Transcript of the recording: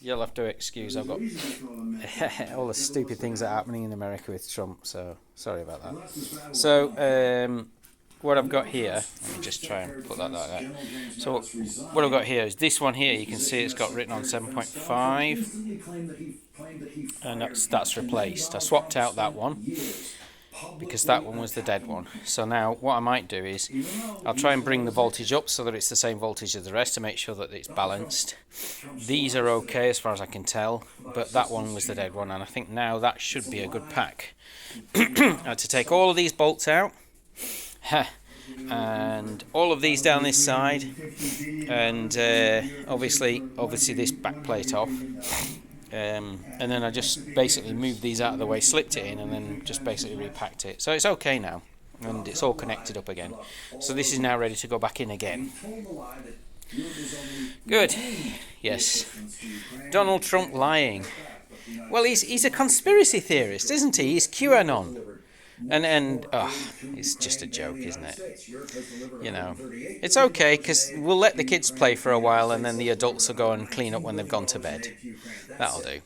You'll have to excuse, I've got all the stupid things that are happening in America with Trump, so sorry about that. So, what I've got here, let me just try and put that like that. So, what I've got here is this one here, you can see it's got written on 7.5, and that's replaced. I swapped out that one because that one was the dead one. So now what I might do is I'll try and bring the voltage up so that it's the same voltage as the rest to make sure that it's balanced. These are okay as far as I can tell, but that one was the dead one, and I think now that should be a good pack. I had to take all of these bolts out and all of these down this side, and obviously this back plate off. And then I just basically moved these out of the way, slipped it in, and then just basically repacked it. So it's okay now, and it's all connected up again. So this is now ready to go back in again. Good. Yes. Donald Trump lying. Well, he's a conspiracy theorist, isn't he? He's QAnon. And it's just a joke, isn't it? You know, it's okay because we'll let the kids play for a while, and then the adults will go and clean up when they've gone to bed. That'll do.